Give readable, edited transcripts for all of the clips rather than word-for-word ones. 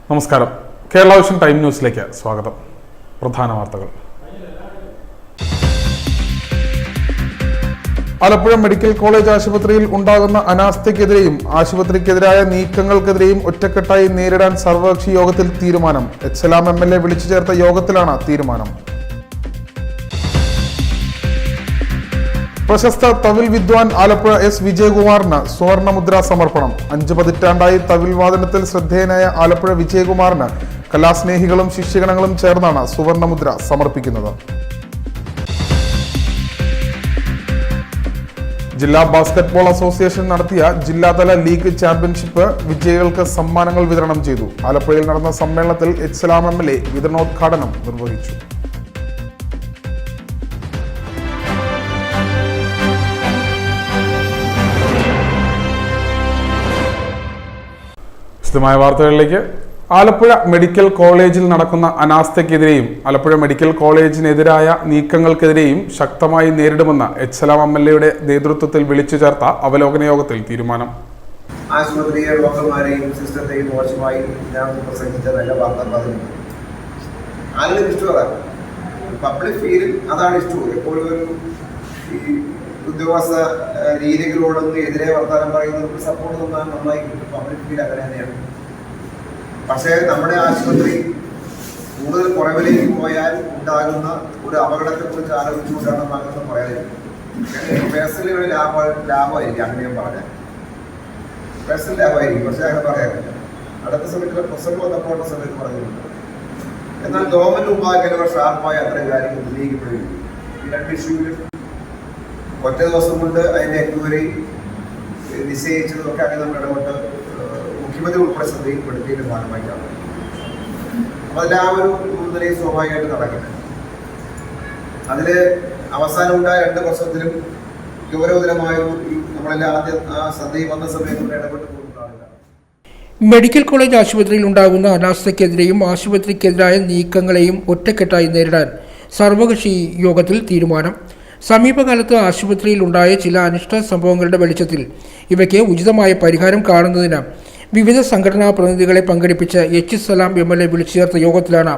നമസ്കാരം. Kerala vision time ന്യൂസിലേക്ക് സ്വാഗതം. പ്രധാന വാർത്തകൾ. ആലപ്പുഴ മെഡിക്കൽ കോളേജ് ആശുപത്രിയിൽ ഉണ്ടാകുന്ന അനാസ്ഥയ്ക്കെതിരെയും ആശുപത്രിക്കെതിരായ നീക്കങ്ങൾക്കെതിരെയും ഒറ്റക്കെട്ടായി നേരിടാൻ സർവകക്ഷി യോഗത്തിൽ തീരുമാനം. എച്ച് MLA വിളിച്ചു ചേർത്ത യോഗത്തിലാണ് തീരുമാനം. പ്രശസ്ത തവിൽ വിദ്വാൻ ആലപ്പുഴ S. വിജയകുമാറിന് സുവർണമുദ്ര സമർപ്പണം. 5 പതിറ്റാണ്ടായി തവിൽ വാദനത്തിൽ ശ്രദ്ധേയനായ ആലപ്പുഴ വിജയകുമാറിന് കലാസ്നേഹികളും ശിഷ്യഗണങ്ങളും ചേർന്നാണ് സുവർണമുദ്ര സമർപ്പിക്കുന്നത്. ജില്ലാ ബാസ്കറ്റ്ബോൾ അസോസിയേഷൻ നടത്തിയ ജില്ലാതല ലീഗ് ചാമ്പ്യൻഷിപ്പ് വിജയികൾക്ക് സമ്മാനങ്ങൾ വിതരണം ചെയ്തു. ആലപ്പുഴയിൽ നടന്ന സമ്മേളനത്തിൽ എച്ച് MLA വിതരണോദ്ഘാടനം നിർവഹിച്ചു. വിശദമായ വാർത്തകളിലേക്ക്. ആലപ്പുഴ മെഡിക്കൽ കോളേജിൽ നടക്കുന്ന അനാസ്ഥയ്ക്കെതിരെയും ആലപ്പുഴ മെഡിക്കൽ കോളേജിനെതിരായ നീക്കങ്ങൾക്കെതിരെയും ശക്തമായി നേരിടുമെന്ന് എച്ച് MLA നേതൃത്വത്തിൽ വിളിച്ചു ചേർത്ത അവലോകന യോഗത്തിൽ തീരുമാനം. ആശുപത്രിയെ ഡോക്ടർമാരെയും സിസ്റ്റത്തെയും മോശമായി ഞാൻ പ്രസംഗിച്ച നല്ല വാർത്ത പറഞ്ഞു. ആളുകൾ ഇഷ്ടമാണ് പബ്ലിക് ഫീലിൽ, അതാണ് ഇഷ്ടവും. എപ്പോഴും ഒരു ഈ ഉദ്യോഗസ്ഥ രീതികളോടൊന്നും എതിരെ വർത്താനം പറയുന്നവർക്ക് സപ്പോർട്ട് തന്നാൽ നന്നായി കിട്ടും. പബ്ലിക് ഫീൽ അങ്ങനെ തന്നെയാണ്. പക്ഷേ നമ്മുടെ ആശുപത്രി കൂടുതൽ കുറവിലേക്ക് പോയാൽ ഉണ്ടാകുന്ന ഒരു അപകടത്തെക്കുറിച്ച് ആലോചിച്ചുകൊണ്ടാണ് അങ്ങനെ പറയാതിരിക്കും. പേഴ്സണലി ലാഭമായിരിക്കും, അങ്ങനെ ഞാൻ പറഞ്ഞാൽ പേഴ്സണൽ ലാഭമായിരിക്കും. പക്ഷേ അങ്ങനെ പറയാറില്ല. അടുത്ത സമയത്ത് പ്രസംഗം വന്നപ്പോൾ സമയത്ത് പറഞ്ഞിട്ടുണ്ട്. എന്നാൽ ഗവൺമെന്റ് മുമ്പാകെ ഷാർപ്പായ അത്രയും കാര്യങ്ങൾ ഉന്നയിക്കപ്പെടുകയും ഈ രണ്ട് ഇഷ്യൂവിൽ ഒറ്റ ദിവസം കൊണ്ട് അതിന്റെ എൻക്വയറി നിശ്ചയിച്ചതൊക്കെ അങ്ങനെ നമ്മൾ ഇടപെട്ട് മുഖ്യമന്ത്രി ഉൾപ്പെടെ ശ്രദ്ധയിൽപ്പെടുത്തിയതിന്റെ ഭാഗമായിട്ടാണ്. അപ്പൊ അതിൽ ആ ഒരു നിലയിൽ സ്വാഭാവികമായിട്ട് നടക്കുന്നത്. അതില് അവസാനം ഉണ്ടായ 2 വർഷത്തിലും ഗൗരവതരമായ നമ്മളെല്ലാം ആദ്യം ആ ശ്രദ്ധയിൽ വന്ന സമയത്ത് ഇടപെട്ട് പോകുന്നതാണ്. മെഡിക്കൽ കോളേജ് ആശുപത്രിയിൽ ഉണ്ടാകുന്ന അനാസ്ഥയ്ക്കെതിരെയും ആശുപത്രിക്കെതിരായ നീക്കങ്ങളെയും ഒറ്റക്കെട്ടായി നേരിടാൻ സർവകക്ഷി യോഗത്തിൽ തീരുമാനം. സമീപകാലത്ത് ആശുപത്രിയിൽ ഉണ്ടായ ചില അനിഷ്ട സംഭവങ്ങളുടെ വെളിച്ചത്തിൽ ഇവയ്ക്ക് ഉചിതമായ പരിഹാരം കാണുന്നതിന് വിവിധ സംഘടനാ പ്രതിനിധികളെ പങ്കെടുപ്പിച്ച് എച്ച് MLA വിളിച്ചു ചേർത്ത യോഗത്തിലാണ്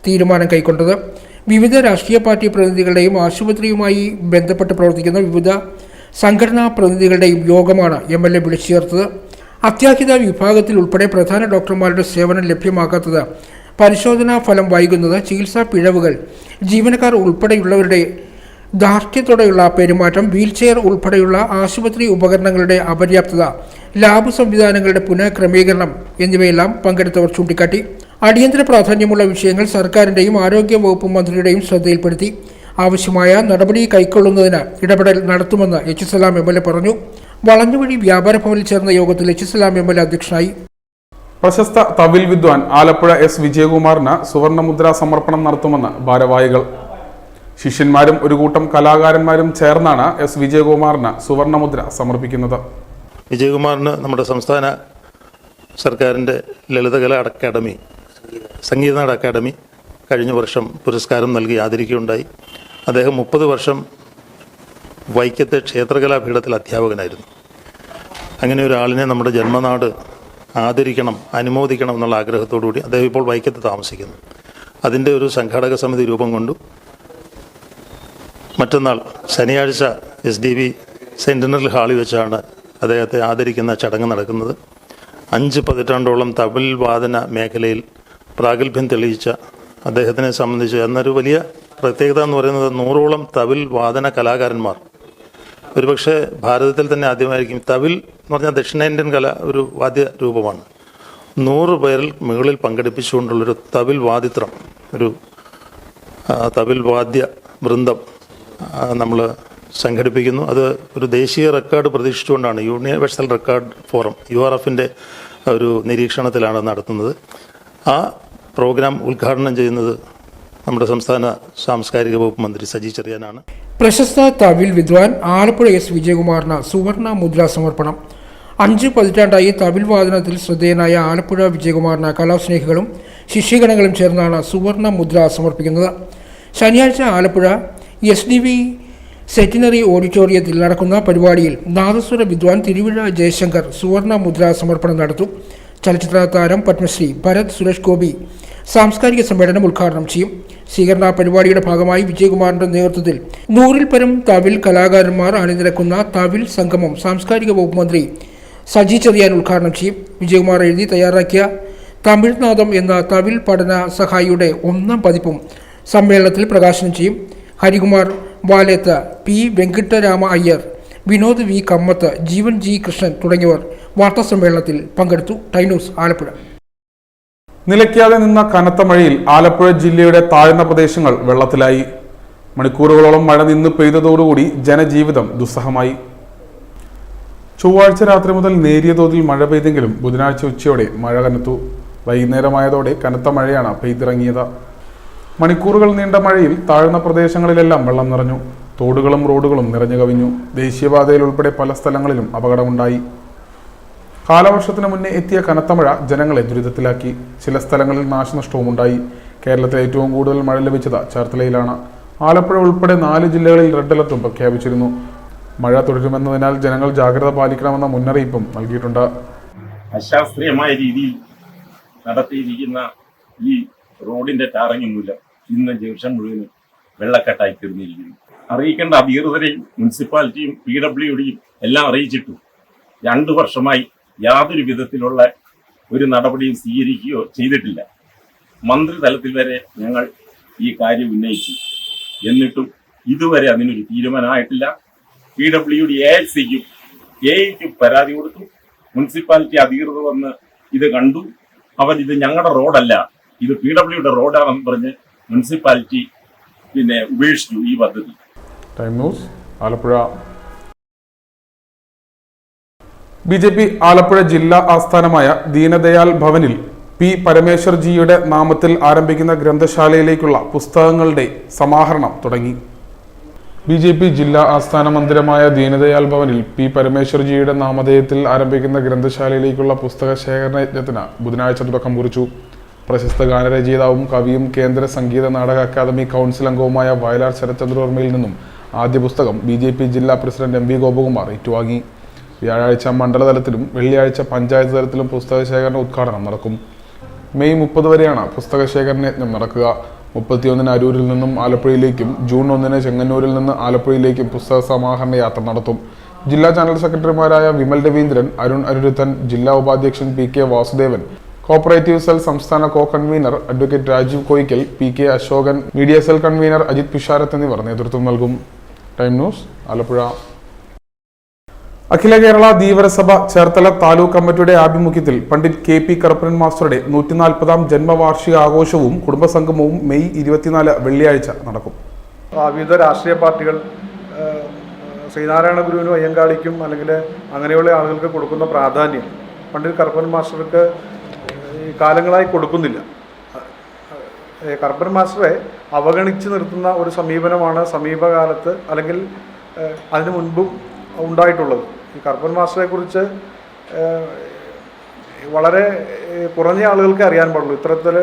തീരുമാനം കൈക്കൊണ്ടത്. വിവിധ രാഷ്ട്രീയ പാർട്ടി പ്രതിനിധികളുടെയും ആശുപത്രിയുമായി ബന്ധപ്പെട്ട് പ്രവർത്തിക്കുന്ന വിവിധ സംഘടനാ പ്രതിനിധികളുടെയും യോഗമാണ് MLA വിളിച്ചു ചേർത്തത്. അത്യാഹിത വിഭാഗത്തിൽ ഉൾപ്പെടെ പ്രധാന ഡോക്ടർമാരുടെ സേവനം ലഭ്യമാക്കാത്തത്, പരിശോധനാ ഫലം വൈകുന്നത്, ചികിത്സാ പിഴവുകൾ, ജീവനക്കാർ ഉൾപ്പെടെയുള്ളവരുടെ ധാർഷ്ട്യത്തോടെയുള്ള പെരുമാറ്റം, വീൽചെയർ ഉൾപ്പെടെയുള്ള ആശുപത്രി ഉപകരണങ്ങളുടെ അപര്യാപ്തത, ലാബ് സംവിധാനങ്ങളുടെ പുനഃക്രമീകരണം എന്നിവയെല്ലാം പങ്കെടുത്തവർ ചൂണ്ടിക്കാട്ടി. അടിയന്തര പ്രാധാന്യമുള്ള വിഷയങ്ങൾ സർക്കാരിൻ്റെയും ആരോഗ്യ വകുപ്പ് മന്ത്രിയുടെയും ശ്രദ്ധയിൽപ്പെടുത്തി ആവശ്യമായ നടപടി കൈക്കൊള്ളുന്നതിന് ഇടപെടൽ നടത്തുമെന്ന് എച്ച് MLA പറഞ്ഞു. വളഞ്ഞുവഴി വ്യാപാര ഭവനിൽ ചേർന്ന യോഗത്തിൽ എച്ച് MLA അധ്യക്ഷനായി. പ്രശസ്ത തവിൽ വിദ്വാൻ ആലപ്പുഴ S. വിജയകുമാറിന് സുവർണമുദ്ര സമർപ്പണം നടത്തുമെന്ന് ഭാരവാഹികൾ. ശിഷ്യന്മാരും ഒരു കൂട്ടം കലാകാരന്മാരും ചേർന്നാണ് S. വിജയകുമാറിന് സുവർണമുദ്ര സമർപ്പിക്കുന്നത്. വിജയകുമാറിന് നമ്മുടെ സംസ്ഥാന സർക്കാരിൻ്റെ ലളിതകലാ അക്കാദമി, സംഗീതനാട അക്കാദമി കഴിഞ്ഞ വർഷം പുരസ്കാരം നൽകി ആദരിക്കുകയുണ്ടായി. അദ്ദേഹം 30 വർഷം വൈക്കത്തെ ക്ഷേത്രകലാപീഠത്തിൽ അധ്യാപകനായിരുന്നു. അങ്ങനെ ഒരാളിനെ നമ്മുടെ ജന്മനാട് ആദരിക്കണം, അനുമോദിക്കണം എന്നുള്ള ആഗ്രഹത്തോടുകൂടി അദ്ദേഹം ഇപ്പോൾ വൈക്കത്ത് താമസിക്കുന്നു. അതിൻ്റെ ഒരു സംഘാടക സമിതി രൂപം കൊണ്ടു. മറ്റന്നാൾ ശനിയാഴ്ച SDV സെൻറ്റിനറി ഹാളിൽ വെച്ചാണ് അദ്ദേഹത്തെ ആദരിക്കുന്ന ചടങ്ങ് നടക്കുന്നത്. 5 പതിറ്റാണ്ടോളം തവിൽ വാദന മേഖലയിൽ പ്രാഗൽഭ്യം തെളിയിച്ച അദ്ദേഹത്തിനെ സംബന്ധിച്ച് എന്നൊരു വലിയ പ്രത്യേകത എന്ന് പറയുന്നത് 100ഓളം തവിൽ വാദന കലാകാരന്മാർ, ഒരുപക്ഷെ ഭാരതത്തിൽ തന്നെ ആദ്യമായിരിക്കും. തവിൽ എന്ന് പറഞ്ഞാൽ ദക്ഷിണേന്ത്യൻ ഒരു വാദ്യ രൂപമാണ്. 100 പേരിൽ മുകളിൽ പങ്കെടുപ്പിച്ചുകൊണ്ടുള്ളൊരു തവിൽ വാദിത്രം, ഒരു തവിൽ വാദ്യ വൃന്ദം നമ്മൾ സംഘടിപ്പിക്കുന്നു. അത് ഒരു ദേശീയ റെക്കോർഡ് പ്രതീക്ഷിച്ചുകൊണ്ടാണ് യൂണിവേഴ്സൽ റെക്കോർഡ് ഫോറം URFൻ്റെ ഒരു നിരീക്ഷണത്തിലാണ് നടത്തുന്നത്. ആ പ്രോഗ്രാം ഉദ്ഘാടനം ചെയ്യുന്നത് നമ്മുടെ സംസ്ഥാന സാംസ്കാരിക വകുപ്പ് മന്ത്രി സജി ചെറിയാനാണ്. പ്രശസ്ത തവിൽ വിദ്വാൻ ആലപ്പുഴ S. വിജയകുമാറിന് സുവർണ മുദ്ര സമർപ്പണം. 5 പതിറ്റാണ്ടായി തവിൽ വാദനത്തിൽ ശ്രദ്ധേയനായ ആലപ്പുഴ വിജയകുമാറിന് കലാസ്നേഹികളും ശിഷ്യഗണങ്ങളും ചേർന്നാണ് സുവർണ മുദ്ര സമർപ്പിക്കുന്നത്. ശനിയാഴ്ച ആലപ്പുഴ SDV സെറ്റിനറി ഓഡിറ്റോറിയത്തിൽ നടക്കുന്ന പരിപാടിയിൽ നാദസ്വര വിദ്വാൻ തിരുവിഴ ജയശങ്കർ സുവർണ മുദ്ര സമർപ്പണം നടത്തും. ചലച്ചിത്ര താരം പത്മശ്രീ ഭരത് സുരേഷ് ഗോപി സാംസ്കാരിക സമ്മേളനം ഉദ്ഘാടനം ചെയ്യും. സ്വീകരണ പരിപാടിയുടെ ഭാഗമായി വിജയകുമാറിന്റെ നേതൃത്വത്തിൽ 100-ൽ പരം തവിൽ കലാകാരന്മാർ അണിനിരക്കുന്ന തവിൽ സംഗമം സാംസ്കാരിക വകുപ്പ് മന്ത്രി സജി ചെറിയാൻ ഉദ്ഘാടനം ചെയ്യും. വിജയകുമാർ എഴുതി തയ്യാറാക്കിയ തമിഴ്നാദം എന്ന തവിൽ പഠന സഹായിയുടെ 1ാം പതിപ്പും സമ്മേളനത്തിൽ പ്രകാശനം ചെയ്യും. ഹരികുമാർ വാലേത്ത്, പി വെങ്കിട്ടരാമ അയ്യർ, വിനോദ് വി കമ്മത്ത്, ജീവൻ ജി കൃഷ്ണൻ തുടങ്ങിയവർ വാർത്താസമ്മേളനത്തിൽ പങ്കെടുത്തു. Time News, Alappuzha. നിലയ്ക്കാതെ നിന്ന കനത്ത മഴയിൽ ആലപ്പുഴ ജില്ലയുടെ താഴ്ന്ന പ്രദേശങ്ങൾ വെള്ളത്തിലായി. മണിക്കൂറുകളോളം മഴ നിന്ന് പെയ്തതോടുകൂടി ജനജീവിതം ദുസ്സഹമായി. ചൊവ്വാഴ്ച രാത്രി മുതൽ നേരിയ തോതിൽ മഴ പെയ്തെങ്കിലും ബുധനാഴ്ച ഉച്ചയോടെ മഴ കനത്തു. വൈകുന്നേരമായതോടെ കനത്ത മഴയാണ് പെയ്തിറങ്ങിയത്. മണിക്കൂറുകൾ നീണ്ട മഴയിൽ താഴ്ന്ന പ്രദേശങ്ങളിലെല്ലാം വെള്ളം നിറഞ്ഞു. തോടുകളും റോഡുകളും നിറഞ്ഞു കവിഞ്ഞു. ദേശീയപാതയിൽ ഉൾപ്പെടെ പല സ്ഥലങ്ങളിലും അപകടമുണ്ടായി. കാലവർഷത്തിന് മുന്നേ എത്തിയ കനത്ത മഴ ജനങ്ങളെ ദുരിതത്തിലാക്കി. ചില സ്ഥലങ്ങളിൽ നാശനഷ്ടവും ഉണ്ടായി. കേരളത്തിൽ ഏറ്റവും കൂടുതൽ മഴ ലഭിച്ചത് ചേർത്തലയിലാണ്. ആലപ്പുഴ ഉൾപ്പെടെ 4 ജില്ലകളിൽ റെഡ് അലർട്ടും പ്രഖ്യാപിച്ചിരുന്നു. മഴ തുടരുമെന്നതിനാൽ ജനങ്ങൾ ജാഗ്രത പാലിക്കണമെന്ന മുന്നറിയിപ്പും നൽകിയിട്ടുണ്ട്. അശാസ്ത്രീയമായ രീതിയിൽ നടത്തിയിരിക്കുന്ന ഈ റോഡിന്റെ ടാറിങ് മൂലം ഇന്ന് ജംഗ്ഷൻ മുഴുവനും വെള്ളക്കെട്ടായി തീർന്നിരിക്കുന്നു. അറിയിക്കേണ്ട അധികൃതരെയും മുനിസിപ്പാലിറ്റിയും PWDയും എല്ലാം അറിയിച്ചിട്ടു 2 വർഷമായി യാതൊരു വിധത്തിലുള്ള ഒരു നടപടിയും സ്വീകരിക്കുകയോ ചെയ്തിട്ടില്ല. മന്ത്രിതലത്തിൽ വരെ ഞങ്ങൾ ഈ കാര്യം ഉന്നയിച്ചു. എന്നിട്ടും ഇതുവരെ അതിനൊരു തീരുമാനമായിട്ടില്ല. PWD AXCക്കും AEക്കും പരാതി കൊടുത്തു. മുനിസിപ്പാലിറ്റി അധികൃതർ വന്ന് ഇത് കണ്ടു. ഇത് ഞങ്ങളുടെ റോഡല്ല, ഇത് PWD റോഡാണെന്ന് പറഞ്ഞ് മുനിസിപ്പാലിറ്റി ഉപേക്ഷിച്ചു ഈ പദ്ധതി. Time News, Alappuzha. BJP Alappuzha ജില്ലാ ആസ്ഥാനമായ ദീനദയാൽ ഭവനിൽ പി പരമേശ്വർജിയുടെ നാമത്തിൽ ആരംഭിക്കുന്ന ഗ്രന്ഥശാലയിലേക്കുള്ള പുസ്തകങ്ങളുടെ സമാഹരണം തുടങ്ങി. BJP ജില്ലാ ആസ്ഥാന മന്ദിരമായ ദീനദയാൽ ഭവനിൽ പി പരമേശ്വർജിയുടെ നാമധേയത്തിൽ ആരംഭിക്കുന്ന ഗ്രന്ഥശാലയിലേക്കുള്ള പുസ്തക ശേഖരണ യജ്ഞത്തിന് ബുധനാഴ്ച തുടക്കം കുറിച്ചു. പ്രശസ്ത ഗാനരചയിതാവും കവിയും കേന്ദ്ര സംഗീത നാടക അക്കാദമി കൗൺസിൽ അംഗവുമായ വയലാർ ശരത്ചന്ദ്രവർമ്മയിൽ നിന്നും ആദ്യ പുസ്തകം BJP ജില്ലാ പ്രസിഡന്റ് MV ഗോപകുമാർ ഏറ്റുവാങ്ങി. വ്യാഴാഴ്ച മണ്ഡലതലത്തിലും വെള്ളിയാഴ്ച പഞ്ചായത്ത് തലത്തിലും പുസ്തക ശേഖരണ ഉദ്ഘാടനം നടക്കും. മെയ് 30 വരെയാണ് പുസ്തക ശേഖരണ യജ്ഞം നടക്കുക. 31-ന് അരൂരിൽ നിന്നും ആലപ്പുഴയിലേക്കും ജൂൺ 1-ന് ചെങ്ങന്നൂരിൽ നിന്ന് ആലപ്പുഴയിലേക്കും പുസ്തക സമാഹരണ യാത്ര നടത്തും. ജില്ലാ ജനറൽ സെക്രട്ടറിമാരായ വിമൽ രവീന്ദ്രൻ, അരുൺ അരുരുത്തൻ, ജില്ലാ ഉപാധ്യക്ഷൻ PK വാസുദേവൻ, കോപ്പറേറ്റീവ് സെൽ സംസ്ഥാന co convener advocate Rajeev Koyickal, PK Ashokan, media cell convener Ajith Pisharath എന്നിവർ നേതൃത്വം നൽകും. Time News, Alappuzha. അഖില കേരള ധീവരസഭ ചേർത്തല താലൂക്ക് കമ്മിറ്റിയുടെ ആഭിമുഖ്യത്തിൽ പണ്ഡിറ്റ് KP കറുപ്പൻ മാസ്റ്ററുടെ 140-ാം ജന്മവാർഷിക ആഘോഷവും കുടുംബസംഗമവും മെയ് 24 വെള്ളിയാഴ്ച നടക്കും. വിവിധ രാഷ്ട്രീയ പാർട്ടികൾ ശ്രീനാരായണ ഗുരുവിനും അയ്യങ്കാളിക്കും അല്ലെങ്കിൽ അങ്ങനെയുള്ള ആളുകൾക്ക് കൊടുക്കുന്ന പ്രാധാന്യം പണ്ഡിറ്റ് കറുപ്പൻ മാസ്റ്റർക്ക് ഈ കാലങ്ങളായി കൊടുക്കുന്നില്ല. കറുപ്പൻ മാസ്റ്ററെ അവഗണിച്ച് നിർത്തുന്ന ഒരു സമീപനമാണ് സമീപകാലത്ത് അല്ലെങ്കിൽ അതിനു മുൻപും ഉണ്ടായിട്ടുള്ളത്. ഈ കറുപ്പൻ മാസ്റ്ററെക്കുറിച്ച് വളരെ കുറഞ്ഞ ആളുകൾക്ക് അറിയാൻ പാടുള്ളൂ. ഇത്തരത്തിൽ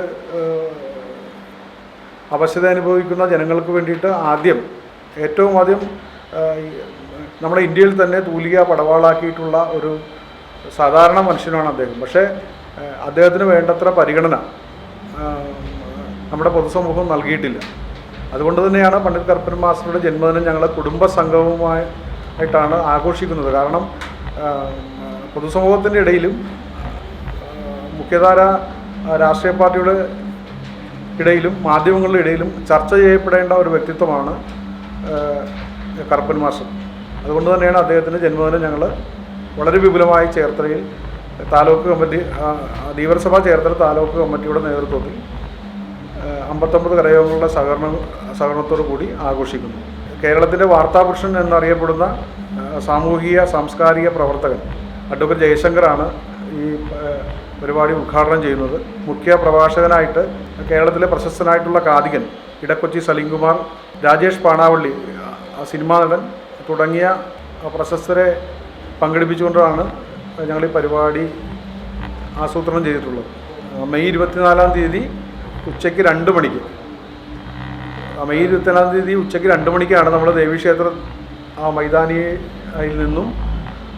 അവശത അനുഭവിക്കുന്ന ജനങ്ങൾക്ക് വേണ്ടിയിട്ട് ഏറ്റവും ആദ്യം നമ്മുടെ ഇന്ത്യയിൽ തന്നെ തൂലിക പടവാളാക്കിയിട്ടുള്ള ഒരു സാധാരണ മനുഷ്യനാണ് അദ്ദേഹം. പക്ഷേ അദ്ദേഹത്തിന് വേണ്ടത്ര പരിഗണന നമ്മുടെ പൊതുസമൂഹം നൽകിയിട്ടില്ല. അതുകൊണ്ട് തന്നെയാണ് പണ്ഡിറ്റ് കറുപ്പൻ മാസ്റ്ററുടെ ജന്മദിനം ഞങ്ങൾ കുടുംബസംഗമമായിട്ടാണ് ആഘോഷിക്കുന്നത്. കാരണം പൊതുസമൂഹത്തിൻ്റെ ഇടയിലും മുഖ്യധാര രാഷ്ട്രീയ പാർട്ടിയുടെ ഇടയിലും മാധ്യമങ്ങളുടെ ഇടയിലും ചർച്ച ചെയ്യപ്പെടേണ്ട ഒരു വ്യക്തിത്വമാണ് കറുപ്പൻ മാസ്റ്റർ. അതുകൊണ്ട് തന്നെയാണ് അദ്ദേഹത്തിൻ്റെ ജന്മദിനം ഞങ്ങൾ വളരെ വിപുലമായി ചേർത്തലയിൽ താലൂക്ക് കമ്മിറ്റി ധീവരസഭ ചേർത്തല താലൂക്ക് കമ്മിറ്റിയുടെ നേതൃത്വത്തിൽ 59 കരയോഗങ്ങളുടെ സഹകരണത്തോടു കൂടി ആഘോഷിക്കുന്നു. കേരളത്തിൻ്റെ വാർത്താപുരുഷൻ എന്നറിയപ്പെടുന്ന സാമൂഹിക സാംസ്കാരിക പ്രവർത്തകൻ അഡ്വക്കേറ്റ് ജയശങ്കറാണ് ഈ പരിപാടി ഉദ്ഘാടനം ചെയ്യുന്നത്. മുഖ്യ പ്രഭാഷകനായിട്ട് കേരളത്തിലെ പ്രശസ്തനായിട്ടുള്ള കാതികൻ ഇടക്കൊച്ചി സലീംകുമാർ, രാജേഷ് പാണാവള്ളി സിനിമാ നടൻ തുടങ്ങിയ പ്രശസ്തരെ പങ്കെടുപ്പിച്ചുകൊണ്ടാണ് ഞങ്ങൾ ഈ പരിപാടി ആസൂത്രണം ചെയ്തിട്ടുള്ളത്. മെയ് 24-ാം തീയതി ഉച്ചയ്ക്ക് 2 മണിക്ക് മെയ് 24-ാം തീയതി ഉച്ചയ്ക്ക് 2 മണിക്കാണ് നമ്മൾ ദേവീക്ഷേത്ര മൈതാനിയിൽ നിന്നും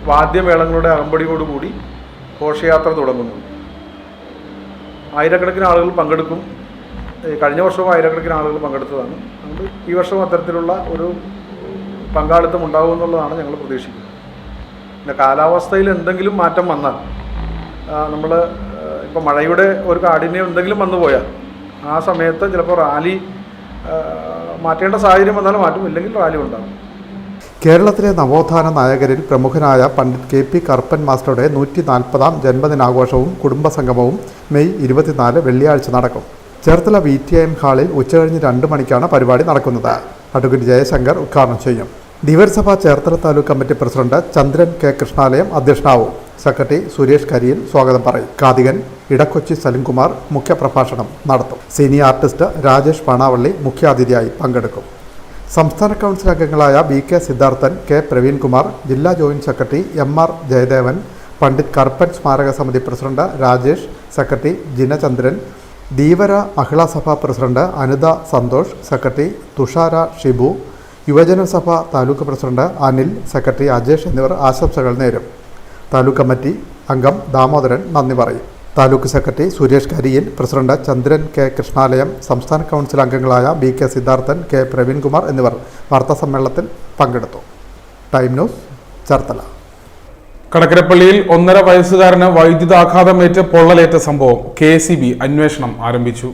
വാദ്യമേളങ്ങളുടെ അകമ്പടിയോടുകൂടി ഘോഷയാത്ര തുടങ്ങുന്നത്. ആയിരക്കണക്കിന് ആളുകൾ പങ്കെടുക്കും. കഴിഞ്ഞ വർഷവും ആയിരക്കണക്കിന് ആളുകൾ പങ്കെടുത്തതാണ്. അതുകൊണ്ട് ഈ വർഷവും അത്തരത്തിലുള്ള ഒരു പങ്കാളിത്തം ഉണ്ടാകുമെന്നുള്ളതാണ് ഞങ്ങൾ പ്രതീക്ഷിക്കുന്നത്. പിന്നെ കാലാവസ്ഥയിൽ എന്തെങ്കിലും മാറ്റം വന്നാൽ നമ്മൾ ഇപ്പോൾ മഴയുടെ ഒരു കാഠിന്യം എന്തെങ്കിലും വന്നു പോയാൽ ആ സമയത്ത് ചിലപ്പോൾ റാലി മാറ്റേണ്ട സാഹചര്യം വന്നാൽ മാറ്റും, ഇല്ലെങ്കിൽ റാലി ഉണ്ടാകും. കേരളത്തിലെ നവോത്ഥാന നായകരിൽ പ്രമുഖനായ പണ്ഡിറ്റ് KP കറുപ്പൻ മാസ്റ്ററുടെ 140-ാം ജന്മദിനാഘോഷവും കുടുംബസംഗമവും മെയ് 24 വെള്ളിയാഴ്ച നടക്കും. ചേർത്തല VTIM ഹാളിൽ ഉച്ചകഴിഞ്ഞ് 2 മണിക്കാണ് പരിപാടി നടക്കുന്നത്. അഡ്വക്കേറ്റ് ജയശങ്കർ ഉദ്ഘാടനം ചെയ്യും. ധീവരസഭ ചേർത്തല താലൂക്ക് കമ്മിറ്റി പ്രസിഡന്റ് ചന്ദ്രൻ K കൃഷ്ണാലയം അധ്യക്ഷനാവും. സെക്രട്ടറി സുരേഷ് കരിയിൽ സ്വാഗതം പറയും. കാതികൻ ഇടക്കൊച്ചി സലിംകുമാർ മുഖ്യപ്രഭാഷണം നടത്തും. സീനിയർ ആർട്ടിസ്റ്റ് രാജേഷ് പാണാവള്ളി മുഖ്യാതിഥിയായി പങ്കെടുക്കും. സംസ്ഥാന കൗൺസിൽ അംഗങ്ങളായ BK സിദ്ധാർത്ഥൻ, K പ്രവീൺകുമാർ, ജില്ലാ joint secretary MR Jayadevan, Pandit Karuppan സ്മാരക സമിതി പ്രസിഡന്റ് രാജേഷ്, സെക്രട്ടറി ജിനചന്ദ്രൻ, ധീവര മഹിളാ സഭ president Anitha Santhosh, secretary Thushara Shibu, യുവജനസഭ taluk president Anil, secretary Ajesh എന്നിവർ ആശംസകൾ നേരും. താലൂക്ക് കമ്മിറ്റി അംഗം ദാമോദരൻ നന്ദി പറയും. താലൂക്ക് സെക്രട്ടറി സുരേഷ് കരിയിൽ, പ്രസിഡന്റ് ചന്ദ്രൻ K കൃഷ്ണാലയം, സംസ്ഥാന കൗൺസിൽ അംഗങ്ങളായ BK സിദ്ധാർത്ഥൻ, K പ്രവീൺകുമാർ എന്നിവർ വാർത്താസമ്മേളനത്തിൽ പങ്കെടുത്തു. Time News, Cherthala. കടക്കരപ്പള്ളിയിൽ 1.5 വയസ്സുകാരന് വൈദ്യുതാഘാതമേറ്റ് പൊള്ളലേറ്റ സംഭവം. KCB അന്വേഷണം ആരംഭിച്ചു.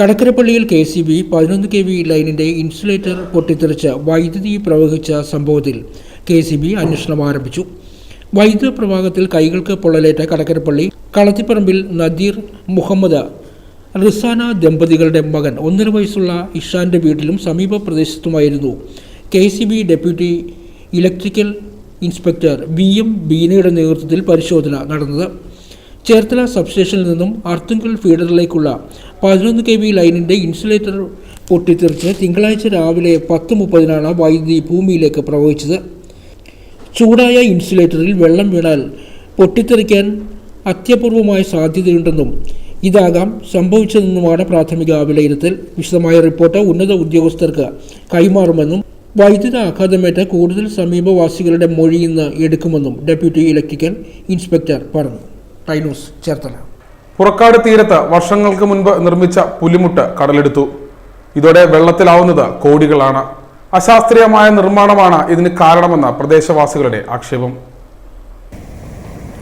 കടക്കരപ്പള്ളിയിൽ KCB 11 kV ലൈനിന്റെ ഇൻസുലേറ്റർ പൊട്ടിത്തെറിച്ച് വൈദ്യുതി പ്രവഹിച്ച സംഭവത്തിൽ KCB അന്വേഷണം ആരംഭിച്ചു. വൈദ്യുത പ്രവാഹത്തിൽ കൈകൾക്ക് പൊള്ളലേറ്റ കടക്കരപ്പള്ളി കളത്തിപ്പറമ്പിൽ നദീർ മുഹമ്മദ് റിസാന ദമ്പതികളുടെ മകൻ 1.5 വയസ്സുള്ള ഇഷാന്റെ വീട്ടിലും സമീപ പ്രദേശത്തുമായിരുന്നു KCB deputy electrical inspector VM ബീനയുടെ നേതൃത്വത്തിൽ പരിശോധന നടന്നത്. ചേർത്തല സബ്സ്റ്റേഷനിൽ നിന്നും അർത്തുങ്കൽ ഫീഡറിലേക്കുള്ള 11 kV ലൈനിന്റെ ഇൻസുലേറ്റർ പൊട്ടിത്തെറിച്ച് തിങ്കളാഴ്ച രാവിലെ 10:30 വൈദ്യുതി ഭൂമിയിലേക്ക് പ്രവഹിച്ചത്. ചൂടായ ഇൻസുലേറ്ററിൽ വെള്ളം വീണാൽ പൊട്ടിത്തെറിക്കാൻ അത്യപൂർവമായ സാധ്യതയുണ്ടെന്നും ഇതാകാം സംഭവിച്ചതെന്നുമാണ് പ്രാഥമിക വിലയിരുത്തൽ. വിശദമായ റിപ്പോർട്ട് ഉന്നത ഉദ്യോഗസ്ഥർക്ക് കൈമാറുമെന്നും വൈദ്യുത ആഘാതമേറ്റ കൂടുതൽ സമീപവാസികളുടെ മൊഴി ഇന്ന് എടുക്കുമെന്നും ഡെപ്യൂട്ടി ഇലക്ട്രിക്കൽ ഇൻസ്പെക്ടർ പറഞ്ഞു. ടൈനൂസ്, ചേർത്തല. പുറക്കാട് തീരത്ത് വർഷങ്ങൾക്ക് മുൻപ് നിർമ്മിച്ച പുലിമുട്ട് കടലെടുത്തു. ഇതോടെ വെള്ളത്തിലാവുന്നത് കോടികളാണ്. അശാസ്ത്രീയമായ നിർമ്മാണമാണ് ഇതിന് കാരണമെന്ന പ്രദേശവാസികളുടെ ആക്ഷേപം.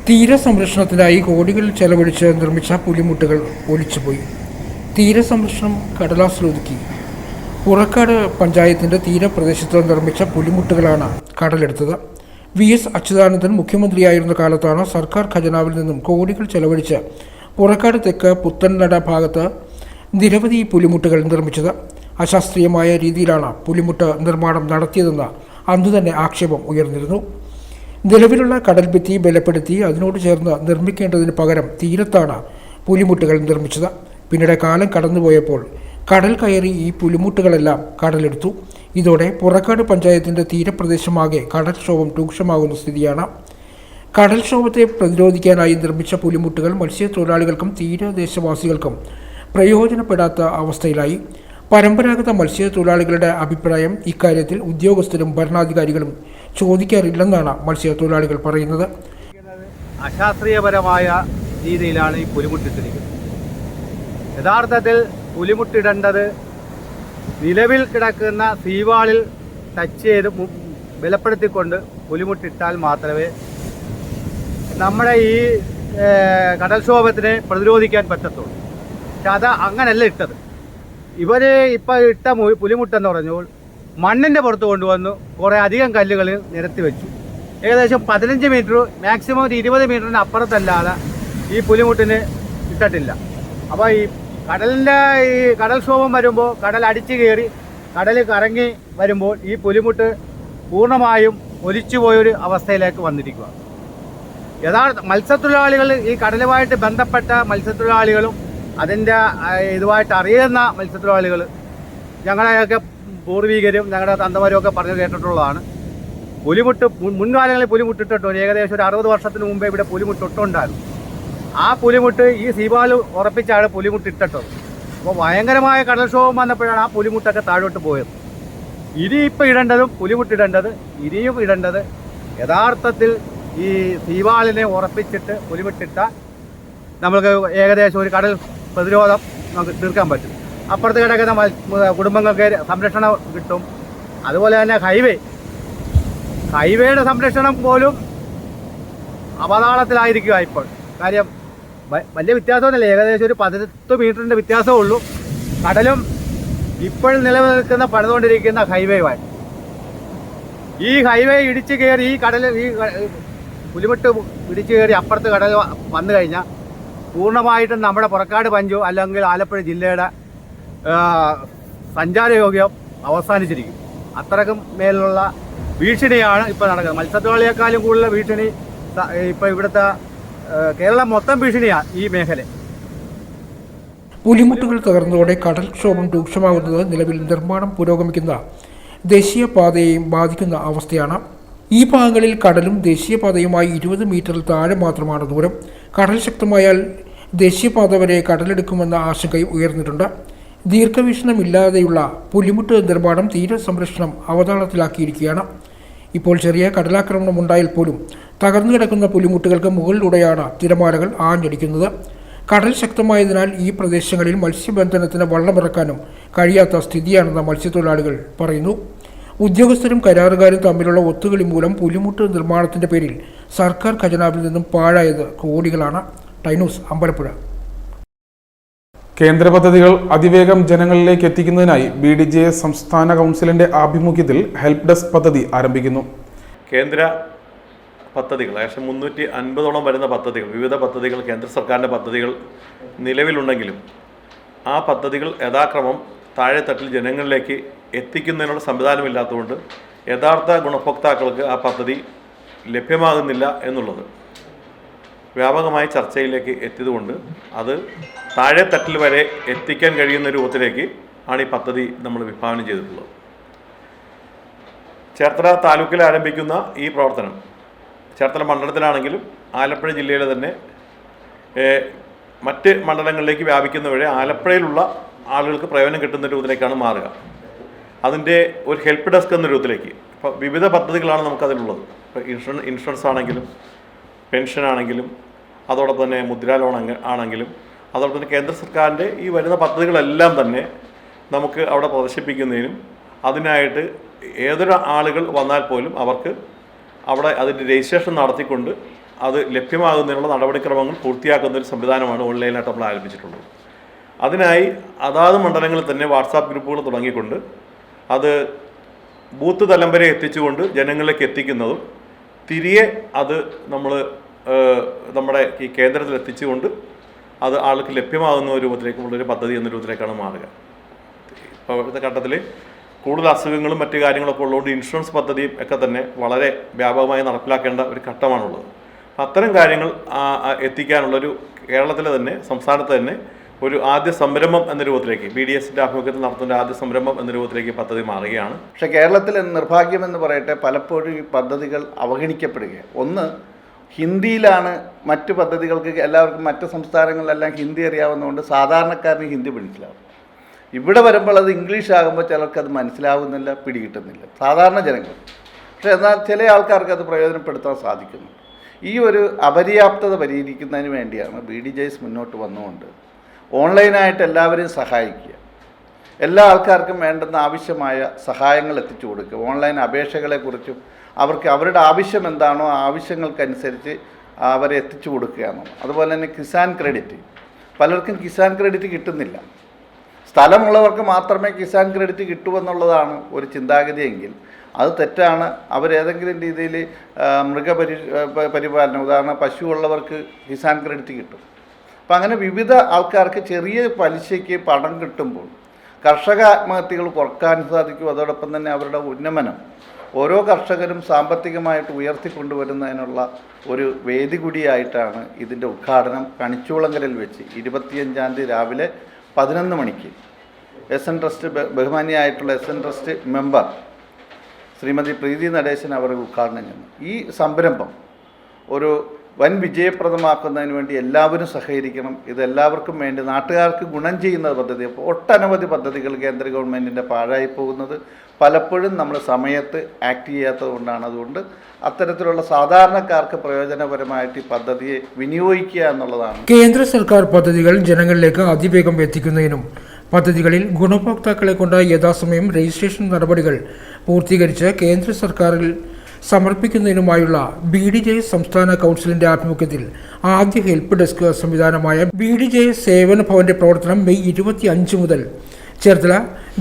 തീരസംരക്ഷണത്തിനായി കോടികൾ ചെലവഴിച്ച് നിർമ്മിച്ച പുലിമുട്ടുകൾ ഒലിച്ചുപോയി. തീരസംരക്ഷണം കടലാസിലൊതുക്കി പുറക്കാട് പഞ്ചായത്തിന്റെ തീരപ്രദേശത്ത് നിർമ്മിച്ച പുലിമുട്ടുകളാണ് കടലെടുത്തത്. VS അച്യുതാനന്ദൻ മുഖ്യമന്ത്രിയായിരുന്ന കാലത്താണ് സർക്കാർ ഖജനാവിൽ നിന്നും കോടികൾ ചെലവഴിച്ച് പുറക്കാട് തെക്ക് പുത്തൻനട ഭാഗത്ത് നിരവധി പുലിമുട്ടുകൾ നിർമ്മിച്ചത്. അശാസ്ത്രീയമായ രീതിയിലാണ് പുലിമുട്ട് നിർമ്മാണം നടത്തിയതെന്ന് അന്നുതന്നെ ആക്ഷേപം ഉയർന്നിരുന്നു. നിലവിലുള്ള കടൽഭിത്തി ബലപ്പെടുത്തി അതിനോട് ചേർന്ന് നിർമ്മിക്കേണ്ടതിന് പകരം തീരത്താണ് പുലിമുട്ടുകൾ നിർമ്മിച്ചത്. പിന്നീട് കാലം കടന്നുപോയപ്പോൾ കടൽ കയറി ഈ പുലിമുട്ടുകളെല്ലാം കടലെടുത്തു. ഇതോടെ പുറക്കാട് പഞ്ചായത്തിൻ്റെ തീരപ്രദേശമാകെ കടൽക്ഷോഭം രൂക്ഷമാകുന്ന സ്ഥിതിയാണ്. കടൽക്ഷോഭത്തെ പ്രതിരോധിക്കാനായി നിർമ്മിച്ച പുലിമുട്ടുകൾ മത്സ്യത്തൊഴിലാളികൾക്കും തീരദേശവാസികൾക്കും പ്രയോജനപ്പെടാത്ത അവസ്ഥയിലായി. പരമ്പരാഗത മത്സ്യത്തൊഴിലാളികളുടെ അഭിപ്രായം ഇക്കാര്യത്തിൽ ഉദ്യോഗസ്ഥരും ഭരണാധികാരികളും ചോദിക്കാറില്ലെന്നാണ് മത്സ്യത്തൊഴിലാളികൾ പറയുന്നത്. അശാസ്ത്രീയപരമായ രീതിയിലാണ് ഈ പുലിമുട്ടിട്ടിരിക്കുന്നത്. യഥാർത്ഥത്തിൽ പുലിമുട്ടിടേണ്ടത് നിലവിൽ കിടക്കുന്ന സീവാളിൽ ടച്ച് ചെയ്ത് ബലപ്പെടുത്തിക്കൊണ്ട് പുലിമുട്ടിട്ടാൽ മാത്രമേ നമ്മുടെ ഈ കടൽക്ഷോഭത്തിനെ പ്രതിരോധിക്കാൻ പറ്റത്തുള്ളൂ. പക്ഷെ അത് അങ്ങനെയല്ല ഇട്ടത്. ഇവർ ഇപ്പോൾ ഇട്ട പുലിമുട്ടെന്ന് പറഞ്ഞപ്പോൾ മണ്ണിൻ്റെ പുറത്ത് കൊണ്ടുവന്നു കുറേ അധികം കല്ലുകൾ നിരത്തി വെച്ചു. ഏകദേശം 15 മീറ്റർ, മാക്സിമം ഒരു 20 മീറ്ററിന് അപ്പുറത്തല്ലാതെ ഈ പുലിമുട്ടിന് ഇട്ടിട്ടില്ല. അപ്പോൾ ഈ കടലിൻ്റെ ഈ കടൽക്ഷോഭം വരുമ്പോൾ കടൽ അടിച്ചു കയറി കടൽ കറങ്ങി വരുമ്പോൾ ഈ പുലിമുട്ട് പൂർണ്ണമായും ഒലിച്ചുപോയൊരു അവസ്ഥയിലേക്ക് വന്നിരിക്കുക. യഥാർത്ഥ മത്സ്യത്തൊഴിലാളികൾ, ഈ കടലുമായിട്ട് ബന്ധപ്പെട്ട മത്സ്യത്തൊഴിലാളികളും അതിൻ്റെ ഇതുമായിട്ട് അറിയുന്ന മത്സ്യത്തൊഴിലാളികൾ, ഞങ്ങളെയൊക്കെ പൂർവികരും ഞങ്ങളുടെ തന്തമാരും ഒക്കെ പറഞ്ഞു കേട്ടിട്ടുള്ളതാണ്. പുലിമുട്ട് മുൻകാലങ്ങളിൽ പുലിമുട്ടിട്ടോ ഏകദേശം ഒരു 60 വർഷത്തിന് മുമ്പേ ഇവിടെ പുലിമുട്ടിട്ടുണ്ടായിരുന്നു. ആ പുലിമുട്ട് ഈ സീവാല് ഉറപ്പിച്ചാണ് പുലിമുട്ടിട്ടത്. അപ്പോൾ ഭയങ്കരമായ കടൽക്ഷോഭം വന്നപ്പോഴാണ് ആ പുലിമുട്ടൊക്കെ താഴോട്ട് പോയത്. ഇനിയിപ്പോൾ ഇടേണ്ടതും ഇനിയും ഇടേണ്ടത് യഥാർത്ഥത്തിൽ ഈ സീവാളിനെ ഉറപ്പിച്ചിട്ട് പുലിമുട്ടിട്ട നമുക്ക് ഏകദേശം ഒരു കടൽ പ്രതിരോധം നമുക്ക് തീർക്കാൻ പറ്റും. അപ്പുറത്ത് കിടക്കുന്ന കുടുംബങ്ങൾക്ക് സംരക്ഷണം കിട്ടും. അതുപോലെ തന്നെ ഹൈവേയുടെ സംരക്ഷണം പോലും അപതാളത്തിലായിരിക്കുക ഇപ്പോൾ. കാര്യം വലിയ വ്യത്യാസമൊന്നുമില്ല, ഏകദേശം ഒരു 18 മീറ്ററിൻ്റെ വ്യത്യാസമേ ഉള്ളൂ കടലും ഇപ്പോൾ നിലനിൽക്കുന്ന പണിതുകൊണ്ടിരിക്കുന്ന ഹൈവേയുമായി. ഈ ഹൈവേ ഇടിച്ചു കയറി ഈ പുലിമുട്ട് ഇടിച്ചു കയറി അപ്പുറത്ത് കടൽ വന്നു കഴിഞ്ഞാൽ പൂർണ്ണമായിട്ടും നമ്മുടെ പുറക്കാട് പഞ്ചോ അല്ലെങ്കിൽ ആലപ്പുഴ ജില്ലയുടെ സഞ്ചാരയോഗ്യം അവസാനിച്ചിരിക്കും. അത്രക്കും മേലുള്ള ഭീഷണിയാണ് ഇപ്പോൾ നടക്കുന്നത്. മത്സ്യത്തൊഴിലാളിയേക്കാളും കൂടുതൽ ഭീഷണി ഇപ്പോൾ ഇവിടുത്തെ കേരളം മൊത്തം ഭീഷണിയാണ് ഈ മേഖല. പുലിമുട്ടുകൾ തകർന്നതോടെ കടൽക്ഷോഭം രൂക്ഷമാകുന്നത് നിലവിൽ നിർമ്മാണം പുരോഗമിക്കുന്ന ദേശീയപാതയെയും ബാധിക്കുന്ന അവസ്ഥയാണ്. ഈ ഭാഗങ്ങളിൽ കടലും ദേശീയപാതയുമായി 20 മീറ്ററിൽ താഴെ മാത്രമാണ് ദൂരം. കടൽ ശക്തമായാൽ ദേശീയപാത വരെ കടലെടുക്കുമെന്ന ആശങ്കയും ഉയർന്നിട്ടുണ്ട്. ദീർഘവീക്ഷണമില്ലാതെയുള്ള പുലിമുട്ട് നിർമ്മാണം തീരസംരക്ഷണം അവതാളത്തിലാക്കിയിരിക്കുകയാണ്. ഇപ്പോൾ ചെറിയ കടലാക്രമണം ഉണ്ടായാൽ പോലും തകർന്നു കിടക്കുന്ന പുലിമുട്ടുകൾക്ക് മുകളിലൂടെയാണ് തിരമാലകൾ ആഞ്ഞടിക്കുന്നത്. കടൽ ശക്തമായതിനാൽ ഈ പ്രദേശങ്ങളിൽ മത്സ്യബന്ധനത്തിന് വള്ളമിറക്കാനും കഴിയാത്ത സ്ഥിതിയാണെന്ന് മത്സ്യത്തൊഴിലാളികൾ പറയുന്നു. ഉദ്യോഗസ്ഥരും കരാറുകാരും തമ്മിലുള്ള ഒത്തുകളി മൂലം പുലിമുട്ട് നിർമ്മാണത്തിന്റെ പേരിൽ സർക്കാർ ഖജനാവിൽ നിന്നും പാഴായത് കോടികളാണ്. ടൈനൂസ് അമ്പലപ്പുഴ. കേന്ദ്ര പദ്ധതികൾ അതിവേഗം ജനങ്ങളിലേക്ക് എത്തിക്കുന്നതിനായി BDJS സംസ്ഥാന കൗൺസിലിന്റെ ആഭിമുഖ്യത്തിൽ ഹെൽപ്പ് ഡെസ്ക് പദ്ധതി ആരംഭിക്കുന്നു. കേന്ദ്ര പദ്ധതികൾ ഏകദേശം 350ഓളം വരുന്ന പദ്ധതികൾ, വിവിധ പദ്ധതികൾ, കേന്ദ്ര സർക്കാരിൻ്റെ പദ്ധതികൾ നിലവിലുണ്ടെങ്കിലും ആ പദ്ധതികൾ യഥാക്രമം താഴെത്തട്ടിൽ ജനങ്ങളിലേക്ക് എത്തിക്കുന്നതിനുള്ള സംവിധാനമില്ലാത്തതുകൊണ്ട് യഥാർത്ഥ ഗുണഭോക്താക്കൾക്ക് ആ പദ്ധതി ലഭ്യമാകുന്നില്ല എന്നുള്ളത് വ്യാപകമായി ചർച്ചയിലേക്ക് എത്തിയതുകൊണ്ട് അത് താഴെത്തട്ടിൽ വരെ എത്തിക്കാൻ കഴിയുന്ന രൂപത്തിലേക്ക് ആണ് ഈ പദ്ധതി നമ്മൾ വിഭാവനം ചെയ്തിട്ടുള്ളത്. ചേർത്തല താലൂക്കിൽ ആരംഭിക്കുന്ന ഈ പ്രവർത്തനം ചേർത്തല മണ്ഡലത്തിലാണെങ്കിലും ആലപ്പുഴ ജില്ലയിലെ തന്നെ മറ്റ് മണ്ഡലങ്ങളിലേക്ക് വ്യാപിക്കുന്ന വഴി ആലപ്പുഴയിലുള്ള ആളുകൾക്ക് പ്രയോജനം കിട്ടുന്ന രൂപത്തിലേക്കാണ് മാറുക. അതിൻ്റെ ഒരു ഹെൽപ്പ് ഡെസ്ക് എന്ന രൂപത്തിലേക്ക് ഇപ്പോൾ വിവിധ പദ്ധതികളാണ് നമുക്കതിലുള്ളത്. ഇപ്പോൾ ഇൻഷുറൻസ് ആണെങ്കിലും പെൻഷൻ ആണെങ്കിലും അതോടൊപ്പം തന്നെ മുദ്രാ ലോൺ ആണെങ്കിലും അതോടൊപ്പം തന്നെ കേന്ദ്ര സർക്കാരിൻ്റെ ഈ വരുന്ന പദ്ധതികളെല്ലാം തന്നെ നമുക്ക് അവിടെ പ്രദർശിപ്പിക്കുന്നതിനും അതിനായിട്ട് ഏതൊരു ആളുകൾ വന്നാൽ പോലും അവർക്ക് അവിടെ അതിൻ്റെ രജിസ്ട്രേഷൻ നടത്തിക്കൊണ്ട് അത് ലഭ്യമാകുന്നതിനുള്ള നടപടിക്രമങ്ങൾ പൂർത്തിയാക്കുന്ന ഒരു സംവിധാനമാണ് ഓൺലൈനായിട്ട് നമ്മൾ ആരംഭിച്ചിട്ടുള്ളത്. അതിനായി അതാത് മണ്ഡലങ്ങളിൽ തന്നെ വാട്സാപ്പ് ഗ്രൂപ്പുകൾ തുടങ്ങിക്കൊണ്ട് അത് ബൂത്ത് തലം വരെ എത്തിച്ചുകൊണ്ട് ജനങ്ങളിലേക്ക് എത്തിക്കുന്നതും തിരികെ അത് നമ്മൾ നമ്മുടെ ഈ കേന്ദ്രത്തിൽ എത്തിച്ചുകൊണ്ട് അത് ആൾക്ക് ലഭ്യമാകുന്ന രൂപത്തിലേക്കുള്ളൊരു പദ്ധതി എന്ന രൂപത്തിലേക്കാണ് മാറുക. ഇപ്പോൾ ഇപ്പോഴത്തെ ഘട്ടത്തിൽ കൂടുതൽ അസുഖങ്ങളും മറ്റു കാര്യങ്ങളൊക്കെ ഉള്ളതുകൊണ്ട് ഇൻഷുറൻസ് പദ്ധതിയും ഒക്കെ തന്നെ വളരെ വ്യാപകമായി നടപ്പിലാക്കേണ്ട ഒരു ഘട്ടമാണുള്ളത്. അത്തരം കാര്യങ്ങൾ എത്തിക്കാനുള്ളൊരു കേരളത്തിലെ തന്നെ സംസ്ഥാനത്ത് തന്നെ ഒരു ആദ്യ സംരംഭം എന്ന രൂപത്തിലേക്ക് BDSന്റെ ആഭിമുഖ്യത്തിൽ നടത്തുന്ന ആദ്യ സംരംഭം എന്ന രൂപത്തിലേക്ക് പദ്ധതി മാറുകയാണ്. പക്ഷേ കേരളത്തിലെ നിർഭാഗ്യമെന്ന് പറയട്ടെ, പലപ്പോഴും ഈ പദ്ധതികൾ അവഗണിക്കപ്പെടുകയാണ്. ഒന്ന്, ഹിന്ദിയിലാണ് മറ്റ് പദ്ധതികൾക്ക് എല്ലാവർക്കും മറ്റ് സംസ്ഥാനങ്ങളിലെല്ലാം ഹിന്ദി അറിയാവുന്നതുകൊണ്ട് സാധാരണക്കാരന് ഹിന്ദി മനസ്സിലാവും. ഇവിടെ വരുമ്പോൾ അത് ഇംഗ്ലീഷ് ആകുമ്പോൾ ചിലർക്ക് അത് മനസ്സിലാവുന്നില്ല, പിടികിട്ടുന്നില്ല സാധാരണ ജനങ്ങൾ. പക്ഷേ എന്നാൽ ചില ആൾക്കാർക്ക് അത് പ്രയോജനപ്പെടുത്താൻ സാധിക്കുന്നു. ഈ ഒരു അപര്യാപ്തത പരിഹരിക്കുന്നതിന് വേണ്ടിയാണ് BDJS മുന്നോട്ട് വന്നുകൊണ്ട് ഓൺലൈനായിട്ട് എല്ലാവരെയും സഹായിക്കുക, എല്ലാ ആൾക്കാർക്കും വേണ്ടുന്ന ആവശ്യമായ സഹായങ്ങൾ എത്തിച്ചു കൊടുക്കുക. ഓൺലൈൻ അപേക്ഷകളെക്കുറിച്ചും അവർക്ക് അവരുടെ ആവശ്യം എന്താണോ ആ ആവശ്യങ്ങൾക്കനുസരിച്ച് അവരെ എത്തിച്ചു കൊടുക്കുകയാണ്. അതുപോലെ തന്നെ കിസാൻ ക്രെഡിറ്റ്, പലർക്കും കിസാൻ ക്രെഡിറ്റ് കിട്ടുന്നില്ല. സ്ഥലമുള്ളവർക്ക് മാത്രമേ കിസാൻ ക്രെഡിറ്റ് കിട്ടുമെന്നുള്ളതാണ് ഒരു ചിന്താഗതിയെങ്കിൽ അത് തെറ്റാണ്. അവരേതെങ്കിലും രീതിയിൽ പരിപാലനം, ഉദാഹരണം പശു ഉള്ളവർക്ക് കിസാൻ ക്രെഡിറ്റ് കിട്ടും. അപ്പം അങ്ങനെ വിവിധ ആൾക്കാർക്ക് ചെറിയ പലിശയ്ക്ക് പണം കിട്ടുമ്പോൾ കർഷക ആത്മഹത്യകൾ കുറക്കാൻ സാധിക്കും. അതോടൊപ്പം തന്നെ അവരുടെ ഉന്നമനം ഓരോ കർഷകരും സാമ്പത്തികമായിട്ട് ഉയർത്തിക്കൊണ്ടുവരുന്നതിനുള്ള ഒരു വേദി കൂടിയായിട്ടാണ് ഇതിൻ്റെ ഉദ്ഘാടനം കണിച്ചൂളങ്കരയിൽ വെച്ച് 25-ാം തീയതി രാവിലെ 11 മണിക്ക് SN ട്രസ്റ്റ് ബഹുമാനിയായിട്ടുള്ള SN trust member Shrimati Preethi Natesan അവർ ഉദ്ഘാടനം ചെയ്യുന്നു. ഈ സംരംഭം ഒരു വൻ വിജയപ്രദമാക്കുന്നതിന് വേണ്ടി എല്ലാവരും സഹകരിക്കണം. ഇതെല്ലാവർക്കും വേണ്ടി നാട്ടുകാർക്ക് ഗുണം ചെയ്യുന്ന പദ്ധതി. ഒട്ടനവധി പദ്ധതികൾ കേന്ദ്ര ഗവൺമെൻറ്റിൻ്റെ പാഴായി പോകുന്നത് പലപ്പോഴും നമ്മൾ സമയത്ത് ആക്ട് ചെയ്യാത്തത് കൊണ്ടാണ്. അതുകൊണ്ട് അത്തരത്തിലുള്ള സാധാരണക്കാർക്ക് പ്രയോജനപരമായിട്ട് ഈ പദ്ധതിയെ വിനിയോഗിക്കുക എന്നുള്ളതാണ്. കേന്ദ്ര സർക്കാർ പദ്ധതികൾ ജനങ്ങളിലേക്ക് അതിവേഗം എത്തിക്കുന്നതിനും പദ്ധതികളിൽ ഗുണഭോക്താക്കളെ കൊണ്ട് യഥാസമയം രജിസ്ട്രേഷൻ നടപടികൾ പൂർത്തീകരിച്ച് കേന്ദ്ര സർക്കാരിൽ സമർപ്പിക്കുന്നതിനുമായുള്ള BDJS സംസ്ഥാന കൗൺസിലിന്റെ ആഭിമുഖ്യത്തിൽ ആദ്യ ഹെൽപ്പ് ഡെസ്ക് സംവിധാനമായ BDJS സേവന ഭവന്റെ പ്രവർത്തനം മെയ് 25 മുതൽ ചേർത്തല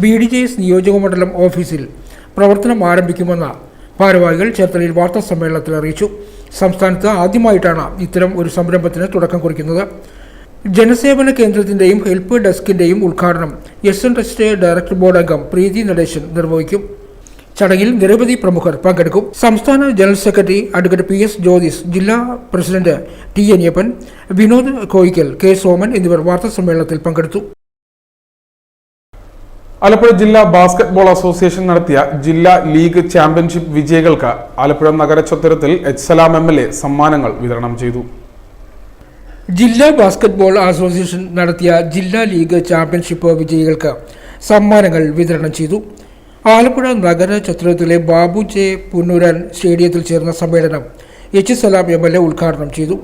BDJS നിയോജകമണ്ഡലം ഓഫീസിൽ പ്രവർത്തനം ആരംഭിക്കുമെന്ന് ഭാരവാഹികൾ ചേർത്തലയിൽ വാർത്താ സമ്മേളനത്തിൽ അറിയിച്ചു. സംസ്ഥാനത്ത് ആദ്യമായിട്ടാണ് ഇത്തരം ഒരു സംരംഭത്തിന് തുടക്കം കുറിക്കുന്നത്. ജനസേവന കേന്ദ്രത്തിന്റെയും ഹെൽപ്പ് ഡെസ്കിന്റെയും ഉദ്ഘാടനം SN ട്രസ്റ്റ് ഡയറക്ടർ ബോർഡ് അംഗം പ്രീതി നടേശൻ നിർവഹിക്കും. ചടങ്ങിൽ നിരവധി പ്രമുഖർ പങ്കെടുക്കും. സംസ്ഥാന general secretary advocate PS Jyothis, ജില്ലാ president T Aniyappan, Vinod Koyickal, K Soman എന്നിവർ വാർത്താ സമ്മേളനത്തിൽ പങ്കെടുത്തു. ആലപ്പുഴ ജില്ലാ ബാസ്കറ്റ്ബോൾ അസോസിയേഷൻ നടത്തിയ ജില്ലാ ലീഗ് ചാമ്പ്യൻഷിപ്പ് വിജയികൾക്ക് ആലപ്പുഴ നഗര ചത്വരത്തിൽ എച്ച്സലാം MLA സമ്മാനങ്ങൾ വിതരണം ചെയ്തു. ജില്ലാ ബാസ്കറ്റ്ബോൾ അസോസിയേഷൻ നടത്തിയ ജില്ലാ ലീഗ് ചാമ്പ്യൻഷിപ്പ് വിജയികൾക്ക് സമ്മാനങ്ങൾ വിതരണം ചെയ്തു. ആലപ്പുഴ നഗര ചത്വരത്തിലെ ബാബു ജെ പുന്നൂരാൻ സ്റ്റേഡിയത്തിൽ ചേർന്ന സമ്മേളനം എച്ച്സലാം MLA ഉദ്ഘാടനം ചെയ്തു.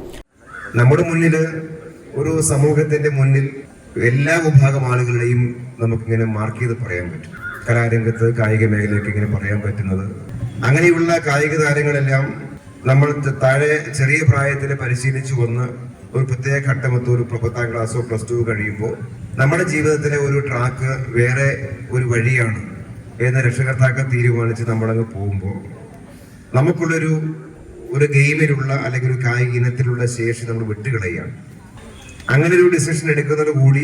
നമ്മുടെ മുന്നിൽ ഒരു സമൂഹത്തിന്റെ മുന്നിൽ എല്ലാ വിഭാഗം ആളുകളെയും നമുക്കിങ്ങനെ മാർക്ക് ചെയ്ത് പറയാൻ പറ്റും. കലാരംഗത്ത്, കായിക മേഖലയൊക്കെ ഇങ്ങനെ പറയാൻ പറ്റുന്നത്. അങ്ങനെയുള്ള കായിക താരങ്ങളെല്ലാം നമ്മൾ താഴെ ചെറിയ പ്രായത്തിൽ പരിശീലിച്ചു വന്ന് ഒരു പ്രത്യേക ഘട്ടമെത്തോ ഒരു 10ാം ക്ലാസ്സോ +2 കഴിയുമ്പോൾ നമ്മുടെ ജീവിതത്തിലെ ഒരു ട്രാക്ക് വേറെ ഒരു വഴിയാണ് എന്ന് രക്ഷകർത്താക്കൾ തീരുമാനിച്ച് നമ്മളങ്ങ് പോകുമ്പോൾ നമുക്കുള്ളൊരു ഗെയിമിലുള്ള അല്ലെങ്കിൽ ഒരു കായിക ഇനത്തിലുള്ള ശേഷി നമ്മൾ വിട്ടുകളയുകയാണ്. അങ്ങനെ ഒരു ഡിസിഷൻ എടുക്കുന്നത് കൂടി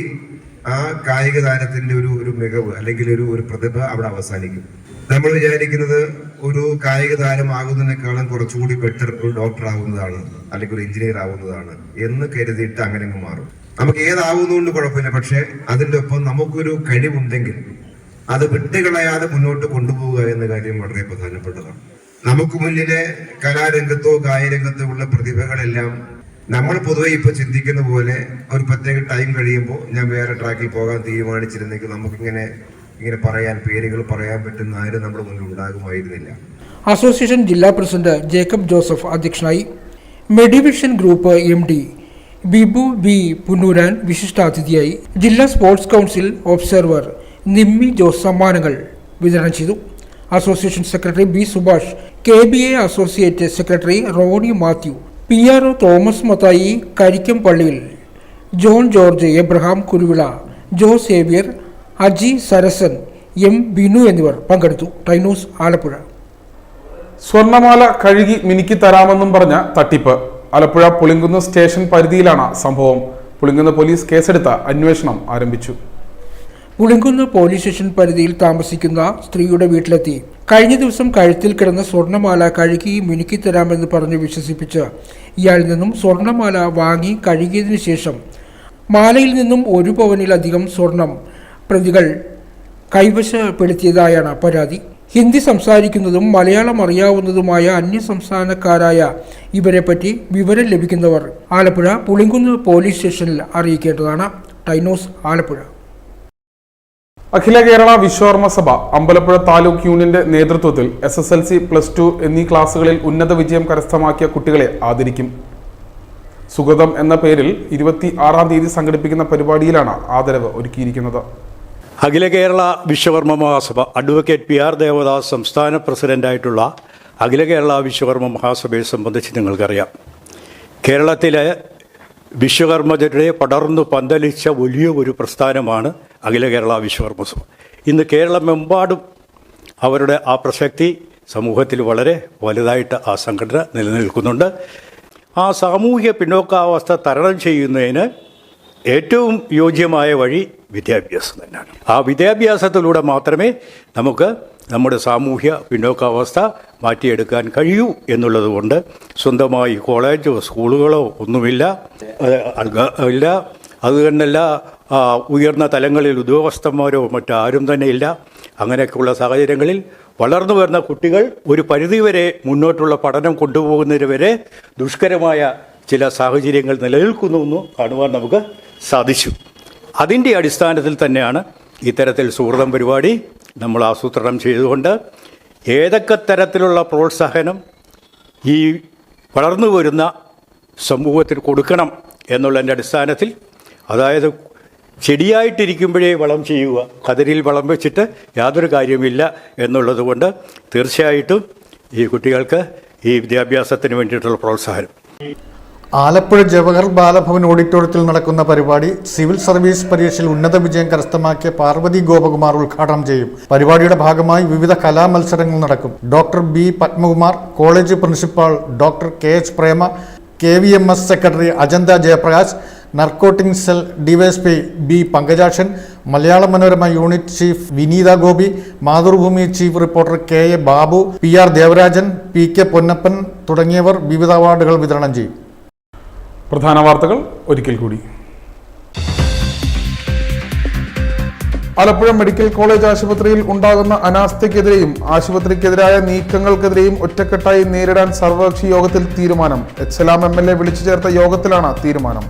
ആ കായിക താരത്തിന്റെ ഒരു മികവ് അല്ലെങ്കിൽ ഒരു പ്രതിഭ അവിടെ അവസാനിക്കും. നമ്മൾ വിചാരിക്കുന്നത് ഒരു കായിക താരമാകുന്നതിനേക്കാളും കുറച്ചുകൂടി ബെറ്റർ ഒരു ഡോക്ടർ ആവുന്നതാണ് അല്ലെങ്കിൽ ഒരു എഞ്ചിനീയർ ആവുന്നതാണ് എന്ന് കരുതിയിട്ട് അങ്ങനെ അങ്ങ് മാറും. നമുക്ക് ഏതാവുന്നതുകൊണ്ട് കുഴപ്പമില്ല, പക്ഷെ അതിൻ്റെ ഒപ്പം നമുക്കൊരു കഴിവുണ്ടെങ്കിൽ അത് വിട്ടുകളയാതെ മുന്നോട്ട് കൊണ്ടുപോവുക എന്ന കാര്യം വളരെ പ്രധാനപ്പെട്ടതാണ്. നമുക്ക് മുന്നിലെ കലാരംഗത്തോ കായികരംഗത്തോ ഉള്ള പ്രതിഭകളെല്ലാം നമ്മൾ പൊതുവെ ഇപ്പൊ ചിന്തിക്കുന്ന പോലെ ഒരു പ്രത്യേക ടൈം കഴിയുമ്പോൾ ഞാൻ വേറെ ട്രാക്കിൽ പോകാൻ തീരുമാനിച്ചിരുന്നെങ്കിൽ നമുക്കിങ്ങനെ പേരുകൾ പറയാൻ പറ്റുന്ന ആരും നമ്മുടെ മുന്നിൽ ഉണ്ടാകുമായിരുന്നില്ല. അസോസിയേഷൻ ജില്ലാ പ്രസിഡന്റ് ജേക്കബ് ജോസഫ് അധ്യക്ഷനായി. Medivision group MD Bibu B Punnooran വിശിഷ്ടാതിഥിയായി. ജില്ലാ sports council observer Nimmi Jose സമ്മാനങ്ങൾ വിതരണം ചെയ്തു. Association secretary B Subhash, KBA associate secretary Rony Mathew, PRO Thomas Mathai Karikkampallil, John George, Abraham Kuruvila, Joe Xavier, Aji Sarasan, M Binu എന്നിവർ പങ്കെടുത്തു. ടൈനൂസ് ആലപ്പുഴ. സ്വർണമാല കഴുകി മിനുക്കി തരാമെന്നും പറഞ്ഞ തട്ടിപ്പ്. ആലപ്പുഴ പുളിങ്കുന്ന് സ്റ്റേഷൻ പരിധിയിലാണ് സംഭവം. പുളിങ്കുന്ന് പോലീസ് കേസെടുത്ത അന്വേഷണം ആരംഭിച്ചു. പുളിങ്കുന്ന് പോലീസ് സ്റ്റേഷൻ പരിധിയിൽ താമസിക്കുന്ന സ്ത്രീയുടെ വീട്ടിലെത്തി കഴിഞ്ഞ ദിവസം കഴുത്തിൽ കിടന്ന സ്വർണമാല കഴുകി മിനുക്കിത്തരാമെന്ന് പറഞ്ഞ് വിശ്വസിപ്പിച്ച് ഇയാളിൽ നിന്നും സ്വർണമാല വാങ്ങി കഴുകിയതിനു ശേഷം മാലയിൽ നിന്നും 1 പവനിലധികം സ്വർണം പ്രതികൾ കൈവശപ്പെടുത്തിയതായാണ് പരാതി. ഹിന്ദി സംസാരിക്കുന്നതും മലയാളം അറിയാവുന്നതുമായ അന്യസംസ്ഥാനക്കാരായ ഇവരെപ്പറ്റി വിവരം ലഭിക്കുന്നവർ ആലപ്പുഴ പുളിങ്കുന്ന് പോലീസ് സ്റ്റേഷനിൽ അറിയിക്കേണ്ടതാണ്. ടൈനോസ് ആലപ്പുഴ. അഖില കേരള വിശ്വകർമ്മ സഭ അമ്പലപ്പുഴ താലൂക്ക് യൂണിയന്റെ നേതൃത്വത്തിൽ SSLC, +2 എന്നീ ക്ലാസുകളിൽ ഉന്നത വിജയം കരസ്ഥമാക്കിയ കുട്ടികളെ ആദരിക്കും. സുഗതം എന്ന പേരിൽ 26-ാം തീയതി സംഘടിപ്പിക്കുന്ന പരിപാടിയിലാണ് ആദരവ് ഒരുക്കിയിരിക്കുന്നത്. അഖില കേരള വിശ്വകർമ്മ മഹാസഭ അഡ്വക്കേറ്റ് PR ദേവദാസ് സംസ്ഥാന പ്രസിഡന്റായിട്ടുള്ള അഖില കേരള വിശ്വകർമ്മ മഹാസഭയെ സംബന്ധിച്ച് നിങ്ങൾക്കറിയാം. കേരളത്തിലെ വിശ്വകർമ്മജരുടെ പടർന്നു പന്തലിച്ച വലിയ ഒരു പ്രസ്ഥാനമാണ് അഖില കേരള വിശ്വകർമ്മ സഭ. ഇന്ന് കേരളമെമ്പാടും അവരുടെ ആ പ്രസക്തി സമൂഹത്തിൽ വളരെ വലുതായിട്ട് ആ സംഘടന നിലനിൽക്കുന്നുണ്ട്. ആ സാമൂഹ്യ പിന്നോക്കാവസ്ഥ തരണം ചെയ്യുന്നതിന് ഏറ്റവും യോജ്യമായ വഴി വിദ്യാഭ്യാസം തന്നെയാണ്. ആ വിദ്യാഭ്യാസത്തിലൂടെ മാത്രമേ നമുക്ക് നമ്മുടെ സാമൂഹ്യ പിന്നോക്കാവസ്ഥ മാറ്റിയെടുക്കാൻ കഴിയൂ എന്നുള്ളത് കൊണ്ട് സ്വന്തമായി കോളേജോ സ്കൂളുകളോ ഒന്നുമില്ല. അതുതന്നെയല്ല ഉയർന്ന തലങ്ങളിൽ ഉദ്യോഗസ്ഥന്മാരോ മറ്റാരും തന്നെ ഇല്ല. അങ്ങനെയൊക്കെയുള്ള സാഹചര്യങ്ങളിൽ വളർന്നു വരുന്ന കുട്ടികൾ ഒരു പരിധിവരെ മുന്നോട്ടുള്ള പഠനം കൊണ്ടുപോകുന്നതിന് വരെ ദുഷ്കരമായ ചില സാഹചര്യങ്ങൾ നിലനിൽക്കുന്നുവെന്ന് കാണുവാൻ നമുക്ക് സാധിച്ചു. അതിൻ്റെ അടിസ്ഥാനത്തിൽ തന്നെയാണ് ഇത്തരത്തിൽ സുഹൃതം പരിപാടി നമ്മൾ ആസൂത്രണം ചെയ്തുകൊണ്ട് ഏതൊക്കെ തരത്തിലുള്ള പ്രോത്സാഹനം ഈ വളർന്നു വരുന്ന സമൂഹത്തിൽ കൊടുക്കണം എന്നുള്ളതിൻ്റെ അടിസ്ഥാനത്തിൽ, അതായത് ചെടിയായിട്ടിരിക്കുമ്പോഴേ വളം ചെയ്യുക, കതിരിൽ വളം വെച്ചിട്ട് യാതൊരു കാര്യമില്ല എന്നുള്ളത് കൊണ്ട് തീർച്ചയായിട്ടും ഈ കുട്ടികൾക്ക് ഈ വിദ്യാഭ്യാസത്തിന് വേണ്ടിയിട്ടുള്ള പ്രോത്സാഹനം. ആലപ്പുഴ ജവഹർ ബാലഭവൻ ഓഡിറ്റോറിയത്തിൽ നടക്കുന്ന പരിപാടി സിവിൽ സർവീസ് പരീക്ഷയിൽ ഉന്നത വിജയം കരസ്ഥമാക്കിയ പാർവതി ഗോപകുമാർ ഉദ്ഘാടനം ചെയ്യും. പരിപാടിയുടെ ഭാഗമായി വിവിധ കലാമത്സരങ്ങൾ നടക്കും. Doctor B Padmakumar, college principal doctor KH Prema, KVMS secretary Ajantha Jayaprakash, narcotic cell DYSP B Pankajakshan, Malayala Manorama unit chief Vineetha Gopi, Mathrubhumi chief reporter KA Babu, PR Devarajan, PK Ponnappan തുടങ്ങിയവർ വിവിധ അവാർഡുകൾ വിതരണം ചെയ്യും. പ്രധാന വാർത്തകൾ ഒരിക്കൽ കൂടി. ആലപ്പുഴ മെഡിക്കൽ കോളേജ് ആശുപത്രിയിൽ ഉണ്ടാകുന്ന അനാസ്ഥയ്ക്കെതിരെയും ആശുപത്രിക്കെതിരായ നീക്കങ്ങൾക്കെതിരെയും ഒറ്റക്കെട്ടായി നേരിടാൻ സർവകക്ഷി യോഗത്തിൽ തീരുമാനം. എച്ച്സലാം MLA വിളിച്ചു ചേർത്ത യോഗത്തിലാണ് തീരുമാനം.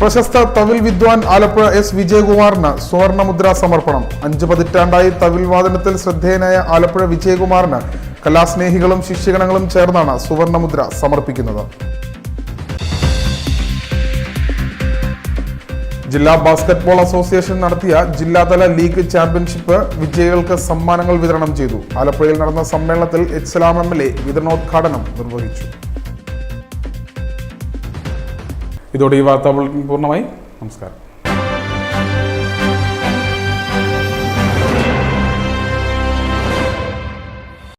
പ്രശസ്ത തവിൽ വിദ്വാൻ ആലപ്പുഴ S വിജയകുമാറിന് സുവർണമുദ്ര സമർപ്പണം. 5 പതിറ്റാണ്ടായി തവിൽ വാദനത്തിൽ ശ്രദ്ധേയനായ ആലപ്പുഴ വിജയകുമാറിന് കലാസ്നേഹികളും ശിഷ്യഗണങ്ങളും ചേർന്നാണ് സുവർണമുദ്ര സമർപ്പിക്കുന്നത്. ജില്ലാ ബാസ്കറ്റ്ബോൾ അസോസിയേഷൻ നടത്തിയ ജില്ലാതല ലീഗ് ചാമ്പ്യൻഷിപ്പ് വിജയികൾക്ക് സമ്മാനങ്ങൾ വിതരണം ചെയ്തു. ആലപ്പുഴയിൽ നടന്ന സമ്മേളനത്തിൽ എച്ച്സലാം MLA വിതരണോദ്ഘാടനം നിർവഹിച്ചു. ഇതോടെ ഈ വാർത്താ ബുള്ളറ്റിൻ പൂർണ്ണമായി. നമസ്കാരം.